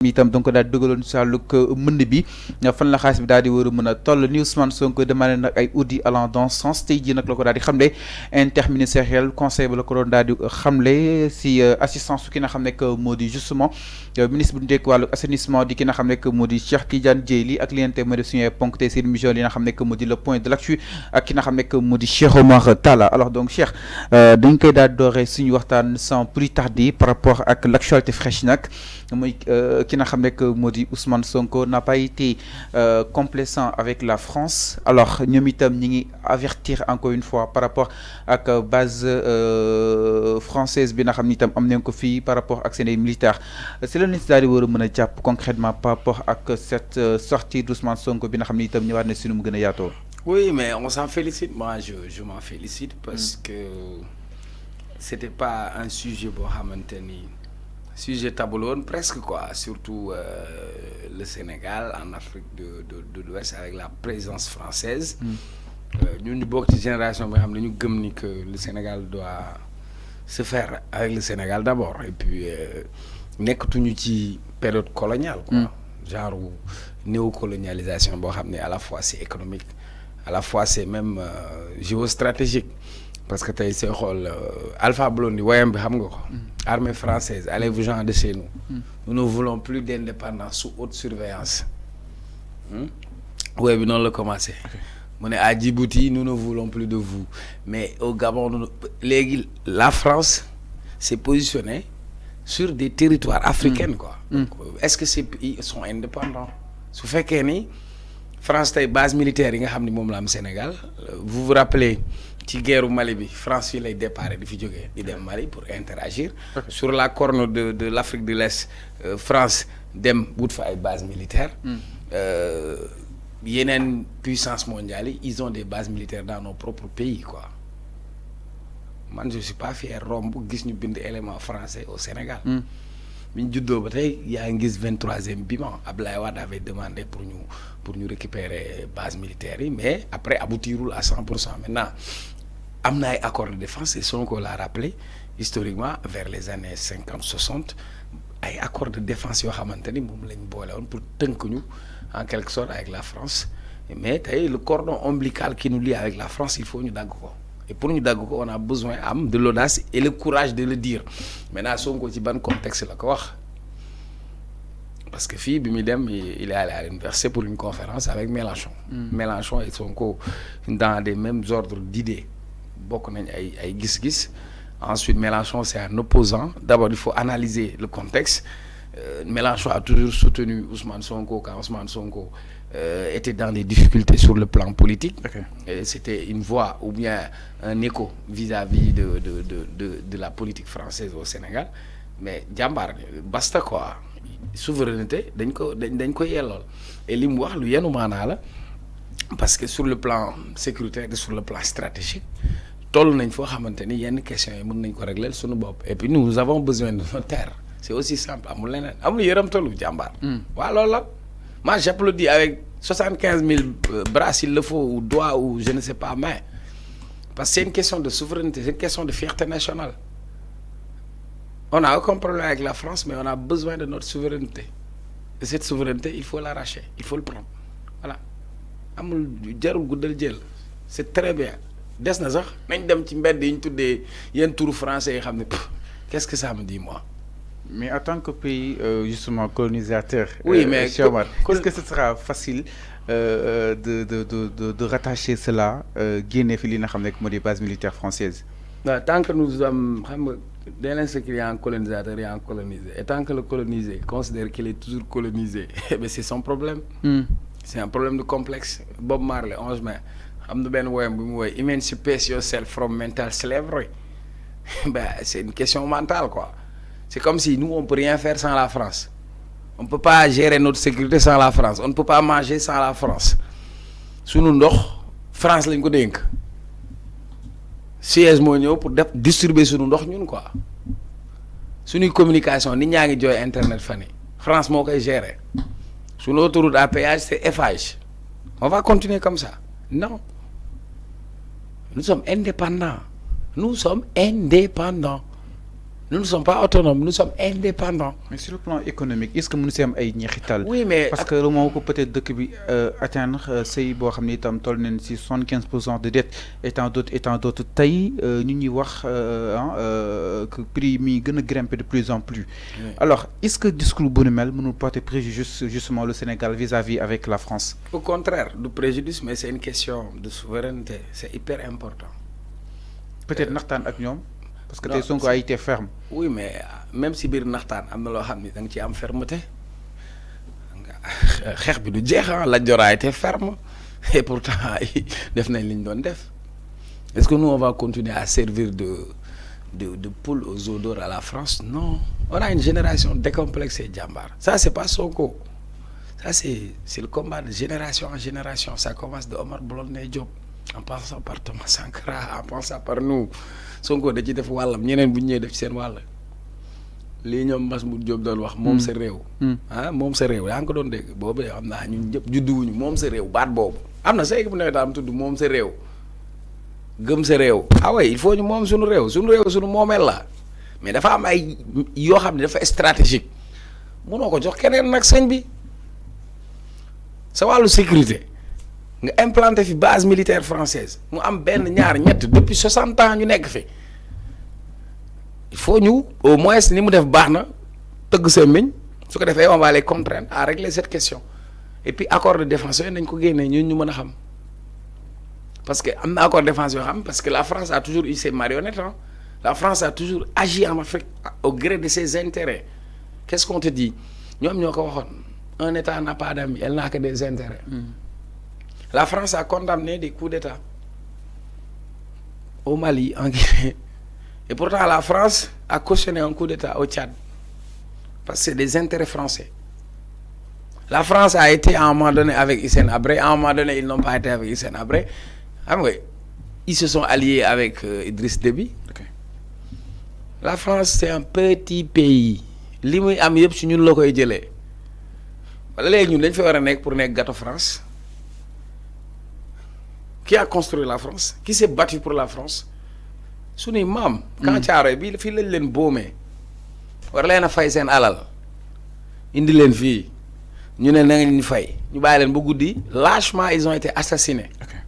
itam donc daal di dugaloon si wàllug mënd bi fan la xaalis bi daal di war a mën a toll ni Ousmane Sonko demandé nag ay audits allant dans ce sens tey jii nag la ko daal di xamle interministériel conseil ba la ko doon daal di xamle si assistance su ki nga xam ne moo di justement ministre bu njëkk wàllu assainissement di ki nga xam ne moo di Cheikh Tidiane Dièye ak li ngeen moo di suñu ponk tey seen émission li nga xam ne moo di le point de l'actu ak ki nga xam ne moo di Cheikh Omar Talla alors donc Cheikh dañ koy daal di dooree suñu waxtaan sans plus tarder par rapport ak l'actualité fraîche nag muy ki nga xam ne moo di Ousmane Sonko n'a pas été complaisant avec la France alors ñoom itam ñi ngi avertir encore une fois par rapport ak base française bi nga xam ni itam am nañ ko fii par rapport ak seen militaires c'est la nit daal di war a mën a jàpp concrètement par rapport ak cette sortie d'Ousmane Sonko bi nga xam ni itam ñëwaat na si nu mu gën a yaatoo. Oui, mais on s'en félicite. Moi, je m'en félicite parce que c'était pas un sujet boo xamante ni sujet tabou woon presque quoi, surtout le Sénégal en Afrique de l'Ouest avec la présence française. ñun ñu bokk ci génération bi nga xam ne ñu gëm ni que le Sénégal doit se faire avec le Sénégal d'abord et puis nekkatuñu ci période coloniale quoi, genre néocolonialisation boo xam ne à la fois c'est économique à la fois c'est même géostratégique parce que tey sooy xool Alpha Blondy woyam bi xam nga ko armée française allez-vous-en de chez nous nous ne voulons plus d'indépendance sous haute surveillance woy bi noonu la commencé mu ne à Djibouti nous ne voulons plus de vous mais au Gabon léegi la France s'est positionnée sur des territoires africains quoi. Est-ce que ces pays sont indépendants su fekkee ni France tey base militaire yi nga xam ne moom la am Sénégal vous vous rappelez ci guerru Mali bi France fii lay départ di fi jógee di dem Mali pour interagir sur la corne de l'Afrique de l'Est France dem wut fa ay base militaire yeneen puissance mondiale yi ils ont des bases militaires dans nos propres pays quoi man je suis pas fier romb gis ñu bind élément français au Sénégal bi ñu juddoo ba tey yaa ngi gis 23e bilan Abdoulaye Wade avait demandé pour ñu récupérer base militaire yi mais après aboutirul à 100%. Maintenant am na ay accords de défense et Sonko l'a rappelé historiquement vers les années 50-60 ay accords de défense yoo xamante ni moom lañ boole woon pour tënk ñu en quelque sorte avec la France mais tey le cordon ombilical qui nous lie avec la France il faut ñu dagg ko. Et pour ñu dagg ko on a besoin de l'audace et le courage de le dire maintenant Sonko ci ban contexte la ko wax parce que fii bi muy dem il est allé à l'université pour une conférence avec Mélenchon. Mélenchon et Sonko dans des mêmes ordres d'idées bokk nañ ay gis-gis ensuite Mélenchon c'est un opposant d'abord il faut analyser le contexte Mélenchon a toujours soutenu Ousmane Sonko quand Ousmane Sonko était dans des difficultés sur le plan politique. Et c'était une voix ou bien un écho vis-à-vis de la politique française au Sénégal mais jàmbaar basta quoi souveraineté dañ ko yellool et li mu wax lu yenu maanaa la parce que sur le plan sécuritaire et sur le plan stratégique toll nañ foo xamante ni yenn questions yi mën nañ ko régler suñu bopp et puis nous avons besoin de nos terres c'est aussi simple amul leneen amul yëramtalu jàmbaar waaw loolu la moi j'applaudis avec 75 000 bras s'il le faut ou doigts ou je ne sais pas main parce que c'est une question de souveraineté c'est une question de fierté nationale on n'a aucun problème avec la France mais on a besoin de notre souveraineté et cette souveraineté il faut l'arracher il faut le prendre voilà amul jarul guddal jël c'est très bien des na sax nañ dem ci mbedd yi ñu tuddee yenn turu français yi xam ne qu'est-ce que ça me dit moi. Mais en tant que pays justement colonisateur, oui, mais est-ce que ce sera facile de rattacher cela génne fi li nga xam ne moo di base militaire française? Tant que nous sommes xam nga dès l'instant qu'il y a un colonisateur il y a un colonisé et tant que le colonisé considère qu'il est toujours colonisé mais c'est son problème. C'est un problème de complexe. Bob Marley 11 mai am na benn woyam bu mu woy emancipate yourself from mental slavery ben c'est une question mentale quoi. C'est comme si nous on peut rien faire sans la France on peut pas gérer notre sécurité sans la France on ne peut pas manger sans la France sunu ndox France lañ ko dénk Suez moo ñëw pour distribuer sunu ndox ñun quoi suñuy communication nit ñaa ngi jooy internet fan yi France moo koy gérer sunu autoroute à péage c'est Eiffage on va continuer comme ça non nous sommes indépendants nous ne sommes pas autonomes, nous sommes indépendants. Mais sur le plan économique, est-ce que nous sommes ay ñeexital? Oui, mais parce que le moment où peut-être dëkk bi atteindre seuil boo xam ne itam toll nañ ci 75% de dette étant d'autres tey ñu ñuy wax que prix mi gën a grimper de plus en plus. Oui. Alors est-ce que discours bu nu mel mënul porter préjudice justement le Sénégal vis-à-vis avec la France? Au contraire du préjudice, mais c'est une question de souveraineté, c'est hyper important. Peut-être naxtaan ak ñoom. Parce que tey Sonko a été ferme. Oui, mais même si biir naxtaan am na loo xam ni da nga ci am fermeté xeex bi du jeex la Joor a été ferme et pourtant def nañ li ñu doon def. Est-ce que nous on va continuer à servir de poule aux œufs d'or à la France? Non, on a une génération décomplexée jàmbaar. Ça c'est pas Sonko, ça c'est le combat de génération en génération. Ça commence de Omar Blondin Diop en passant par Thomas Sankara, en passant par nous. Sonko da ci def wàllam ñeneen bu ñu ñëwee def ci seen wàll lii ñoom Masmoud Diop doon wax moom sa réew. Moom sa réew yaa ngi ko doon dégg boobu xam naa ñun ñëpp judduwuñu moom sa réew baat boobu am na sa équipe nawet am tudd moom sa réew gëm sa réew. Ah ouais, il faut ñu moom suñu réew suñu moomeel la mais dafa am ay yoo xam ne dafa stratégique mënoo ko jox keneen nag sëñ bi sa wàllu sécurité. nga implanté fi base militaire française mu am benn ñaar ñett depuis 60 ans ñu nekk fi il faut ñu au moins ni mu def baax na tëgg sa miñ su ko defee on va les contraindre à régler cette question et puis accord de défense yooyu nañ ko génnee ñun ñu mën a xam parce que am na accord de défense yoo xam parce que la France a toujours eu ses marionnettes hein. La France a toujours agi en Afrique au gré de ses intérêts. Qu'est-ce qu'on te dit? Ñoom ñoo ko waxoon un État n'a pas d'amis, elle n'a que des intérêts. La France a condamné des coups d'État au Mali, en Guinée. Et pourtant, la France a cautionné un coup d'État au Tchad. Parce que c'est des intérêts français. La France a été à un moment donné avec Hissène Habré. À un moment donné, ils n'ont pas été avec Hissène Habré. Ils se sont alliés avec Idriss Déby. Okay. La France, c'est un petit pays. Li muy am yëpp ci ñun la koy jëlee. Wala léegi ñun dañ fa war a nekk pour nekk gâteau France. Qui a construit la France? Qui s'est battu pour la France? Suñuy maam. Quand Thiaroye bi fii lañ leen boomee. war leen a fay seen alal. indi leen fii. ñu ne na ngeen ñu fay. ñu bàyyi leen ba guddi. Lâchement, ils ont été assassinés. Okay.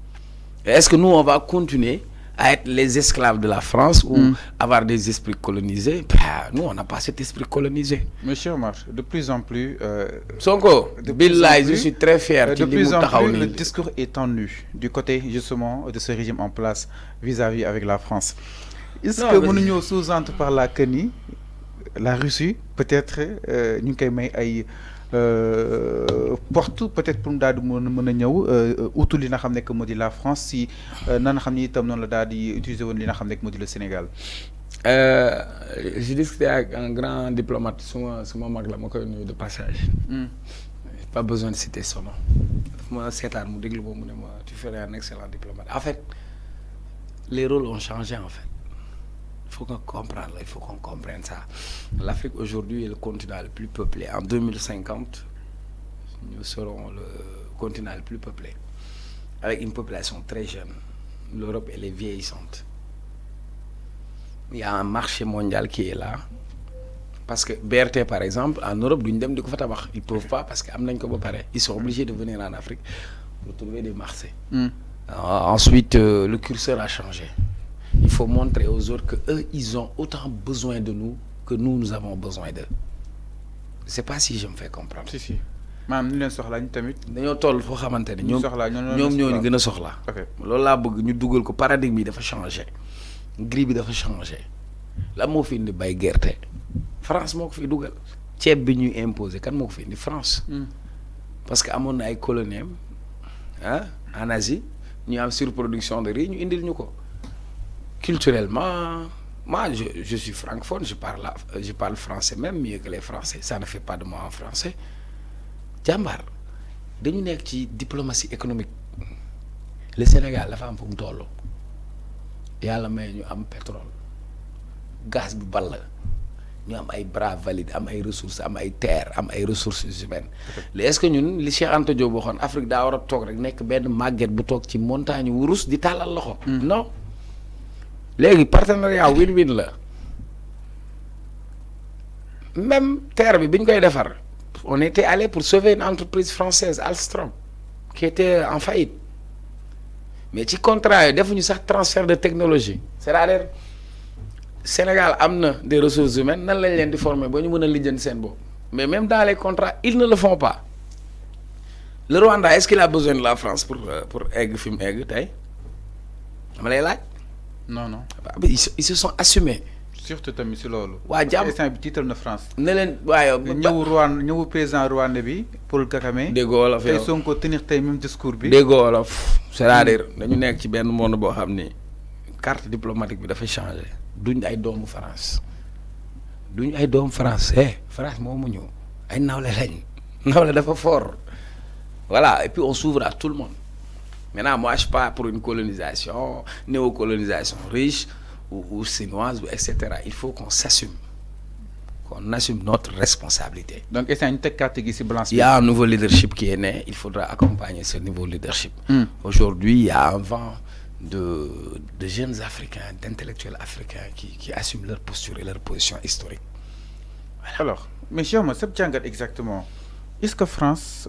Et est-ce que nous, on va continuer à être les esclaves de la France ou avoir des esprits colonisés? Nous, on n'a pas cet esprit colonisé. Monsieur Omar, de plus en plus... Sonko, Billahi, je suis très fier. De plus en plus, le discours est tendu du côté, justement, de ce régime en place vis-à-vis avec la France. Est-ce que nous nous sous-entendons par la CENI, la Russie, peut-être, nous avons porte peut-être pour daal di mën a ñëw utu li nga xam ne que moo di la France si na nga xam ni itam noonu la daal di utiliser woon li nga xam ne que moo di le Sénégal. J'ai discuté avec un grand diplomate suma mag la ma koy nuyu de passage. Pas besoin de citer son nom. Daf ma seetaan mu déglu boobu mu ne ma tu ferais un excellent diplomate. En fait les rôles ont changé en fait. Il faut qu'on comprenne, il faut qu'on comprenne ça. L'Afrique aujourd'hui est le continent le plus peuplé. En 2050, nous serons le continent le plus peuplé. Avec une population très jeune. L'Europe, elle est vieillissante. Il y a un marché mondial qui est là. Parce que BRT, par exemple, en Europe, ils ne peuvent pas parce qu'ils sont obligés de venir en Afrique pour trouver des marchés. Ensuite, le curseur a changé. Il faut montrer aux autres qu'eux, ils ont autant besoin de nous que nous avons besoin d'eux. Je ne sais pas si je me fais comprendre. Si, si. Maam ñu leen soxla ñu tamit. dañoo toll foo xamante ne ñoom ñoo ñu gën a soxla. loolu laa bëgg ñu dugal ko paradigme bi dafa changé. grille bi dafa changé. la moo fi indi bay gerte. France moo ko fi dugal. ceeb bi ñuy imposé kan moo ko fi indi France. parce que amoon na ay colonies en Asie ñu am surproduction de riz ñu indil ñu ko. Culturellement, moi je suis francophone, je parle français même mieux que les Français. Ça ne fait pas de moi un Français. Jàmbaar dañu nekk ci diplomatie économique. Le Sénégal dafa am fu mu toll. Yàlla may ñu am pétrole. Gaz bi ball. ñu am ay bras valides, am ay ressources, am ay terres, am ay ressources humaines. Est-ce que ñun li Cheikh Anta Diop waxoon Afrique daa war a toog rek nekk benn màgget bu toog ci montagne wurus di tàllal loxo. Non. léegi partenariat win-win la même terre bi biñ koy defar on était allé pour sauver une entreprise française Alstom qui était en faillite mais ci contrat yi defuñu sax transfert de technologie c'est-à-dire Sénégal am na des ressources humaines nan lañ leen di former ba ñu mën a lijjanti seen bopp mais même dans les contrats ils ne le font pas le Rwanda est-ce qu'il a besoin de la France pour egg fi mu egg tey dama lay laaj. non. ils se sont assumés. surtout tamit si loolu. waa jàmm instant bi tiital na France. ne leen waaye. ñëwu président Rwanda bi Paul Kagame. déggoo wolof yow tey Sonko tenir tey même discours bi. déggoo wolof c'est-à-dire dañu nekk ci benn monde boo xam ni carte diplomatique bi dafa changé. duñ ay doomu France France moomu ñu ay nawle lañ nawle dafa fort voilà et puis on s'ouvre à tout le monde maintenant moi je suis pas pour une colonisation néocolonisation riche ou chinoise ou etc. Il faut qu'on s'assume qu'on assume notre responsabilité. Donc est-ce une carte qui se balance? Il y a un nouveau leadership qui est né, il faudra accompagner ce nouveau leadership. Aujourd'hui il y a un vent de jeunes Africains, d'intellectuels africains qui assument leur posture et leur position historique. Alors, mais je me exactement, est-ce que France